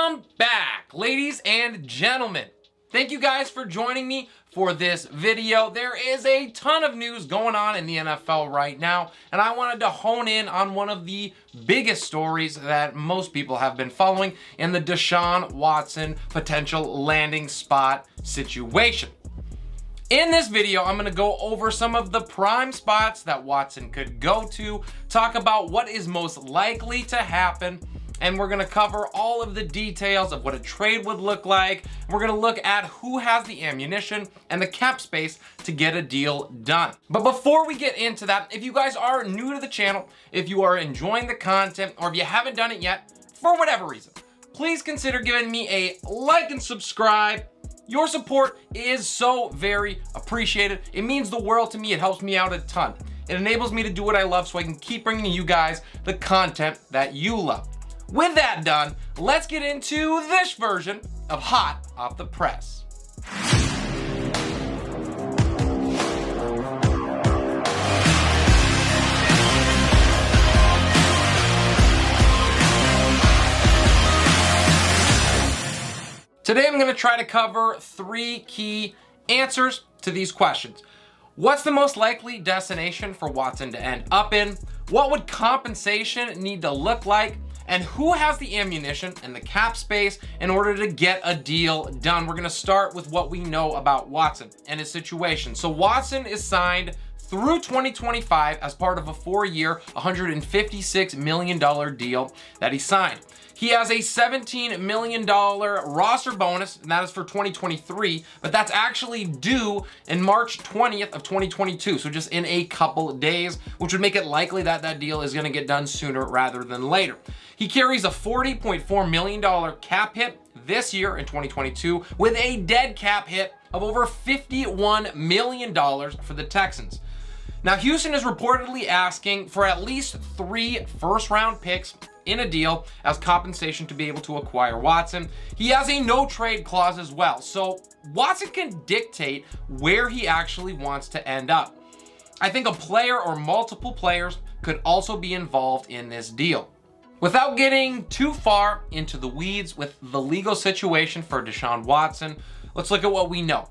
Welcome back, ladies and gentlemen. Thank you guys for joining me for this video. There is a ton of news going on in the NFL right now, and I wanted to hone in on one of the biggest stories that most people have been following in the Deshaun Watson potential landing spot situation. In this video, I'm going to go over some of the prime spots that Watson could go to, talk about what is most likely to happen, and we're going to cover all of the details of what a trade would look like. We're going to look at who has the ammunition and the cap space to get a deal done. But before we get into that, if you guys are new to the channel, if you are enjoying the content, or if you haven't done it yet, for whatever reason, please consider giving me a like and subscribe. Your support is so very appreciated. It means the world to me. It helps me out a ton. It enables me to do what I love so I can keep bringing you guys the content that you love. With that done, let's get into this version of Hot Off the Press. Today I'm going to try to cover 3 key answers to these questions. What's the most likely destination for Watson to end up in? What would compensation need to look like? And who has the ammunition and the cap space in order to get a deal done? We're gonna start with what we know about Watson and his situation. So Watson is signed through 2025 as part of a 4-year, $156 million deal that he signed. He has a $17 million roster bonus, and that is for 2023, but that's actually due in March 20th of 2022, so just in a couple of days, which would make it likely that that deal is gonna get done sooner rather than later. He carries a $40.4 million cap hit this year in 2022 with a dead cap hit of over $51 million for the Texans. Now, Houston is reportedly asking for at least 3 first-round picks in a deal as compensation to be able to acquire Watson. He has a no-trade clause as well, so Watson can dictate where he actually wants to end up. I think a player or multiple players could also be involved in this deal. Without getting too far into the weeds with the legal situation for Deshaun Watson, let's look at what we know.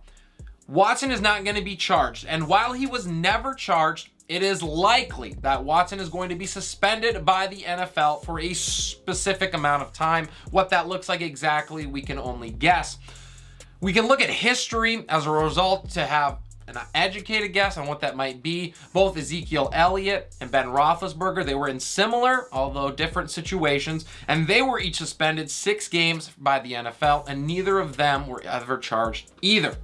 Watson is not going to be charged, and while he was never charged, it is likely that Watson is going to be suspended by the NFL for a specific amount of time. What that looks like exactly, we can only guess. We can look at history as a result to have an educated guess on what that might be. Both Ezekiel Elliott and Ben Roethlisberger, they were in similar, although different situations, and they were each suspended 6 games by the NFL, and neither of them were ever charged either.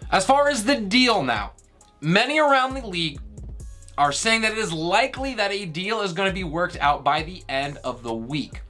As far as the deal now, many around the league are saying that it is likely that a deal is going to be worked out by the end of the week.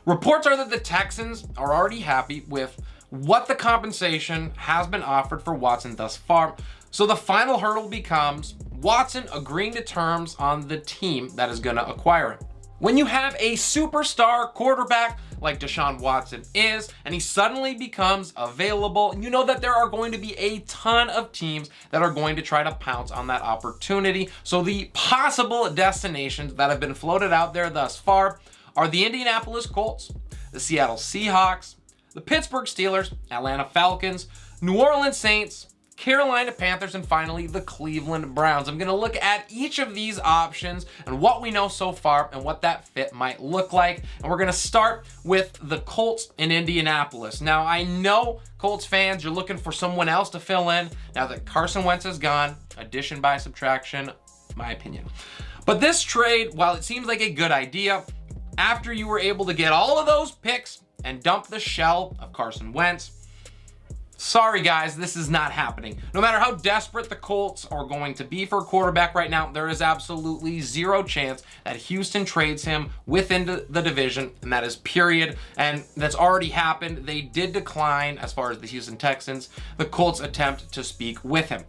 Reports are that the Texans are already happy with what the compensation has been offered for Watson thus far, so the final hurdle becomes Watson agreeing to terms on the team that is going to acquire him. When you have a superstar quarterback like Deshaun Watson is, and he suddenly becomes available, you know that there are going to be a ton of teams that are going to try to pounce on that opportunity. So the possible destinations that have been floated out there thus far are the Indianapolis Colts, the Seattle Seahawks, the Pittsburgh Steelers, Atlanta Falcons, New Orleans Saints, Carolina Panthers, and finally the Cleveland Browns. I'm going to look at each of these options and what we know so far and what that fit might look like. And we're going to start with the Colts in Indianapolis. Now, I know Colts fans, you're looking for someone else to fill in now that Carson Wentz is gone. Addition by subtraction, my opinion. But this trade, while it seems like a good idea, after you were able to get all of those picks and dump the shell of Carson Wentz, sorry guys, this is not happening. No matter how desperate the Colts are going to be for a quarterback right now, there is absolutely 0 chance that Houston trades him within the division, and that is period. And that's already happened. They did decline, as far as the Houston Texans, the Colts' attempt to speak with him.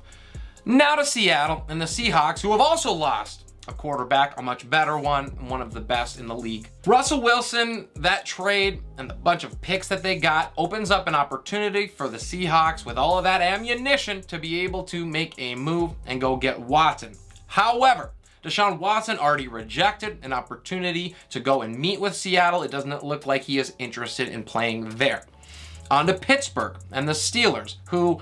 Now to Seattle and the Seahawks, who have also lost a quarterback, a much better one of the best in the league. Russell Wilson, that trade and the bunch of picks that they got opens up an opportunity for the Seahawks with all of that ammunition to be able to make a move and go get Watson. However, Deshaun Watson already rejected an opportunity to go and meet with Seattle. It doesn't look like he is interested in playing there. On to Pittsburgh and the Steelers, who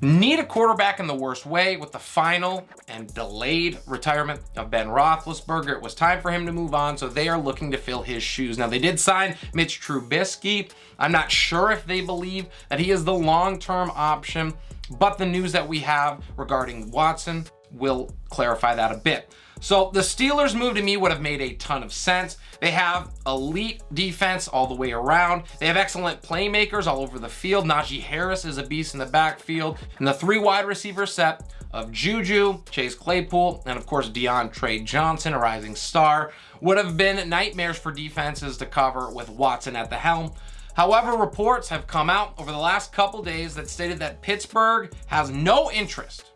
need a quarterback in the worst way with the final and delayed retirement of Ben Roethlisberger. It was time for him to move on, so they are looking to fill his shoes. Now, they did sign Mitch Trubisky. I'm not sure if they believe that he is the long-term option, but the news that we have regarding Watson will clarify that a bit. So the Steelers' move to me would have made a ton of sense. They have elite defense all the way around. They have excellent playmakers all over the field. Najee Harris is a beast in the backfield. And the 3 wide receiver set of Juju, Chase Claypool, and of course DeAndre Johnson, a rising star, would have been nightmares for defenses to cover with Watson at the helm. However, reports have come out over the last couple days that stated that Pittsburgh has no interest,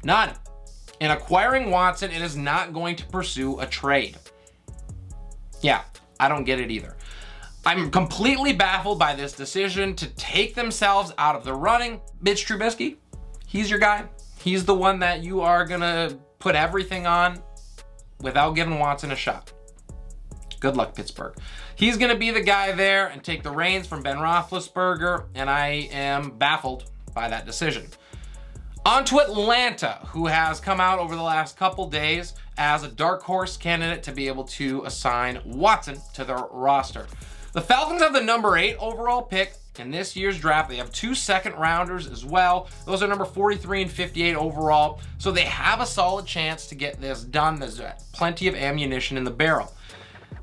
none, in acquiring Watson and is not going to pursue a trade. Yeah, I don't get it either. I'm completely baffled by this decision to take themselves out of the running. Mitch Trubisky, he's your guy. He's the one that you are gonna put everything on without giving Watson a shot. Good luck, Pittsburgh. He's gonna be the guy there and take the reins from Ben Roethlisberger, and I am baffled by that decision. On to Atlanta, who has come out over the last couple days as a dark horse candidate to be able to assign Watson to their roster. The Falcons have the number 8 overall pick in this year's draft. They have 2 second-rounders as well. Those are number 43 and 58 overall, so they have a solid chance to get this done. There's plenty of ammunition in the barrel.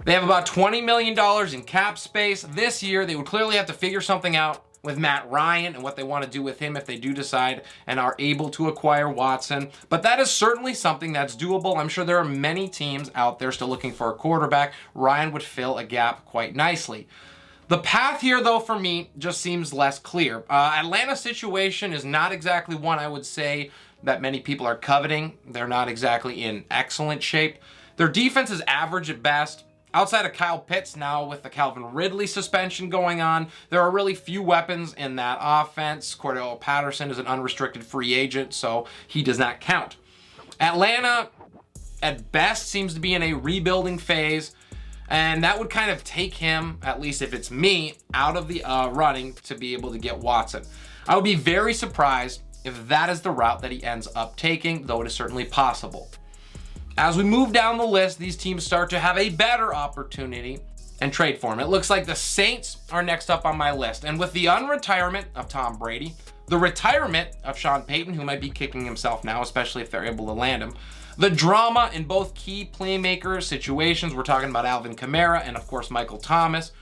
They have about $20 million in cap space. This year, they would clearly have to figure something out with Matt Ryan and what they want to do with him if they do decide and are able to acquire Watson. But that is certainly something that's doable. I'm sure there are many teams out there still looking for a quarterback. Ryan would fill a gap quite nicely. The path here, though, for me, just seems less clear. Atlanta's situation is not exactly one I would say that many people are coveting. They're not exactly in excellent shape. Their defense is average at best. Outside of Kyle Pitts, now with the Calvin Ridley suspension going on, there are really few weapons in that offense. Cordell Patterson is an unrestricted free agent, so he does not count. Atlanta, at best, seems to be in a rebuilding phase, and that would kind of take him, at least if it's me, out of the running to be able to get Watson. I would be very surprised if that is the route that he ends up taking, though it is certainly possible. As we move down the list, these teams start to have a better opportunity and trade for him. It looks like the Saints are next up on my list. And with the unretirement of Tom Brady, the retirement of Sean Payton, who might be kicking himself now, especially if they're able to land him, the drama in both key playmaker situations, we're talking about Alvin Kamara and, of course, Michael Thomas.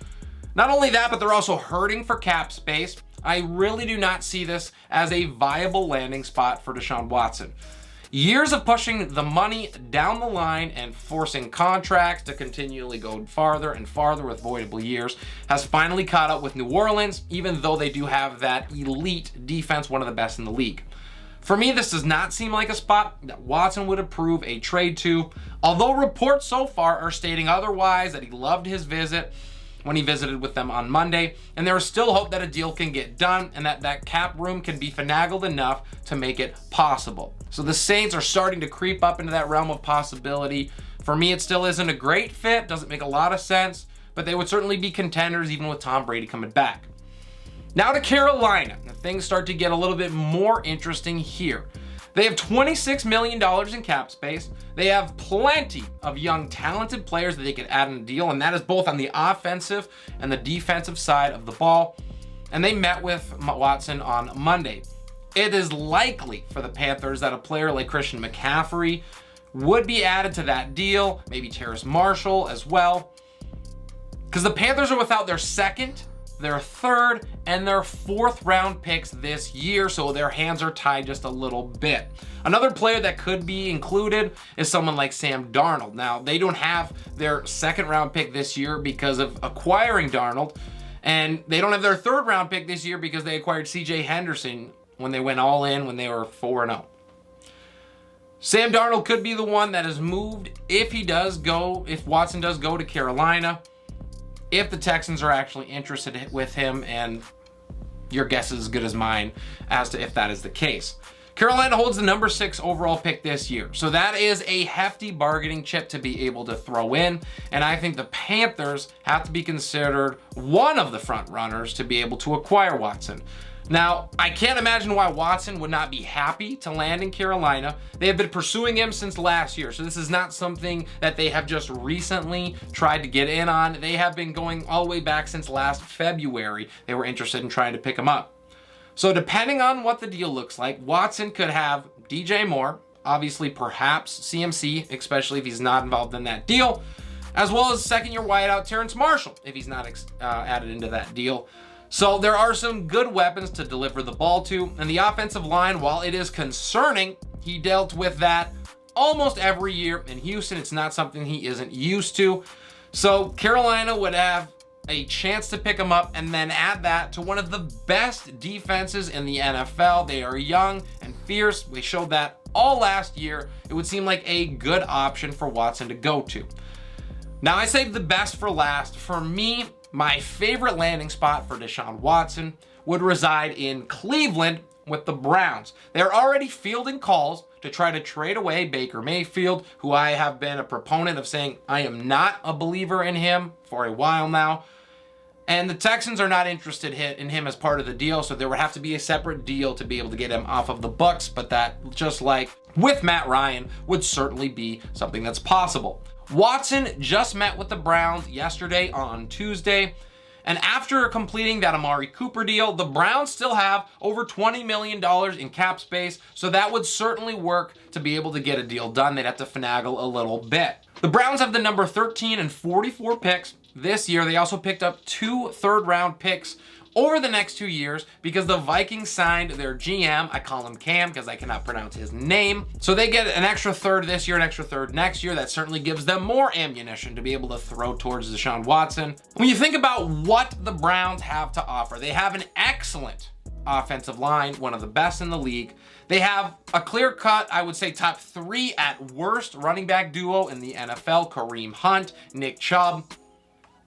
Not only that, but they're also hurting for cap space. I really do not see this as a viable landing spot for Deshaun Watson. Years of pushing the money down the line and forcing contracts to continually go farther and farther with voidable years has finally caught up with New Orleans, even though they do have that elite defense, one of the best in the league. For me, this does not seem like a spot that Watson would approve a trade to, although reports so far are stating otherwise, that he loved his visit when he visited with them on Monday, and there is still hope that a deal can get done and that cap room can be finagled enough to make it possible. So the Saints are starting to creep up into that realm of possibility. For me, it still isn't a great fit, doesn't make a lot of sense, but they would certainly be contenders even with Tom Brady coming back. Now to Carolina, things start to get a little bit more interesting here. They have $26 million in cap space. They have plenty of young, talented players that they could add in a deal, and that is both on the offensive and the defensive side of the ball. And they met with Watson on Monday. It is likely for the Panthers that a player like Christian McCaffrey would be added to that deal, maybe Terrace Marshall as well, because the Panthers are without their second, their third, and their fourth round picks this year, so their hands are tied just a little bit. Another player that could be included is someone like Sam Darnold. Now, they don't have their second round pick this year because of acquiring Darnold, and they don't have their third round pick this year because they acquired CJ Henderson when they went all in when they were 4-0. Sam Darnold could be the one that is moved if Watson does go to Carolina, if the Texans are actually interested with him, and your guess is as good as mine as to if that is the case. Carolina holds the number 6 overall pick this year, so that is a hefty bargaining chip to be able to throw in, and I think the Panthers have to be considered one of the front runners to be able to acquire Watson. Now, I can't imagine why Watson would not be happy to land in Carolina. They have been pursuing him since last year, so this is not something that they have just recently tried to get in on. They have been going all the way back since last February. They were interested in trying to pick him up. So depending on what the deal looks like, Watson could have DJ Moore, obviously perhaps CMC, especially if he's not involved in that deal, as well as second-year wideout Terrence Marshall, if he's not added into that deal. So there are some good weapons to deliver the ball to, and the offensive line, while it is concerning, he dealt with that almost every year in Houston. It's not something he isn't used to. So Carolina would have a chance to pick him up and then add that to one of the best defenses in the NFL. They are young and fierce. We showed that all last year. It would seem like a good option for Watson to go to. Now, I saved the best for last. For me, my favorite landing spot for Deshaun Watson would reside in Cleveland with the Browns. They're already fielding calls to try to trade away Baker Mayfield, who I have been a proponent of saying I am not a believer in him for a while now. And the Texans are not interested in him as part of the deal, so there would have to be a separate deal to be able to get him off of the Bucks, but that, just like with Matt Ryan, would certainly be something that's possible. Watson just met with the Browns yesterday on Tuesday, and after completing that Amari Cooper deal, the Browns still have over $20 million in cap space, so that would certainly work to be able to get a deal done. They'd have to finagle a little bit. The Browns have the number 13 and 44 picks this year. They also picked up 2 third-round picks over the next 2 years because the Vikings signed their GM, I call him Cam because I cannot pronounce his name. So they get an extra third this year, an extra third next year. That certainly gives them more ammunition to be able to throw towards Deshaun Watson. When you think about what the Browns have to offer, they have an excellent offensive line, one of the best in the league. They have a clear-cut, I would say top 3 at worst running back duo in the NFL, Kareem Hunt, Nick Chubb.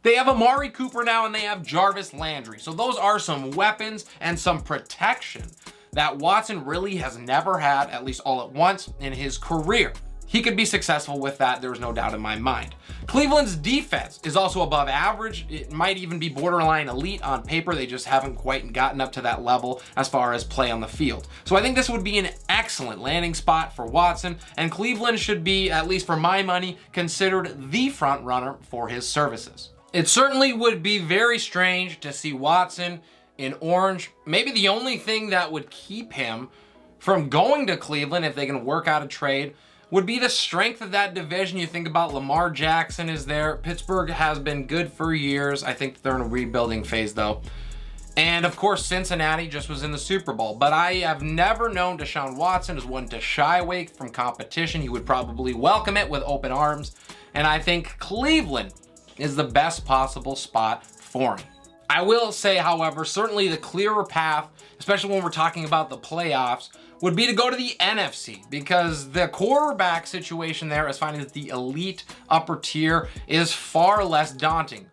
They have Amari Cooper now, and they have Jarvis Landry. So those are some weapons and some protection that Watson really has never had, at least all at once, in his career. He could be successful with that, there's no doubt in my mind. Cleveland's defense is also above average. It might even be borderline elite on paper. They just haven't quite gotten up to that level as far as play on the field. So I think this would be an excellent landing spot for Watson, and Cleveland should be, at least for my money, considered the front runner for his services. It certainly would be very strange to see Watson in orange. Maybe the only thing that would keep him from going to Cleveland, if they can work out a trade, would be the strength of that division. You think about Lamar Jackson is there. Pittsburgh has been good for years. I think they're in a rebuilding phase though. And of course, Cincinnati just was in the Super Bowl. But I have never known Deshaun Watson as one to shy away from competition. He would probably welcome it with open arms. And I think Cleveland is the best possible spot for him. I will say, however, certainly the clearer path, especially when we're talking about the playoffs, would be to go to the NFC, because the quarterback situation there, as finding that the elite upper tier, is far less daunting.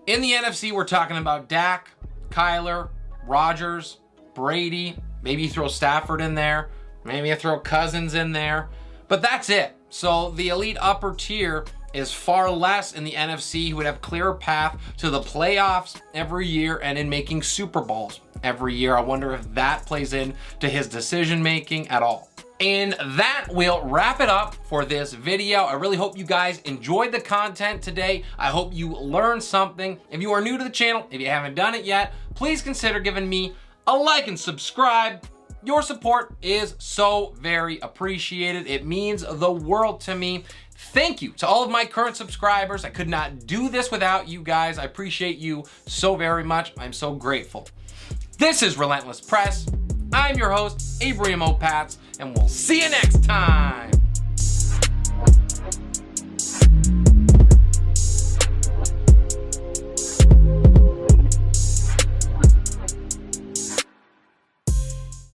In the NFC, we're talking about Dak, Kyler, Rodgers, Brady, maybe you throw Stafford in there, maybe you throw Cousins in there, but that's it. So the elite upper tier is far less in the NFC, who would have clearer path to the playoffs every year and in making Super Bowls every year. I wonder if that plays into his decision making at all. And that will wrap it up for this video. I really hope you guys enjoyed the content today. I hope you learned something. If you are new to the channel, if you haven't done it yet, please consider giving me a like and subscribe. Your support is so very appreciated. It means the world to me. Thank you to all of my current subscribers. I could not do this without you guys. I appreciate you so very much. I'm so grateful. This is Relentless Press. I'm your host, Abraham Opatz, and we'll see you next time.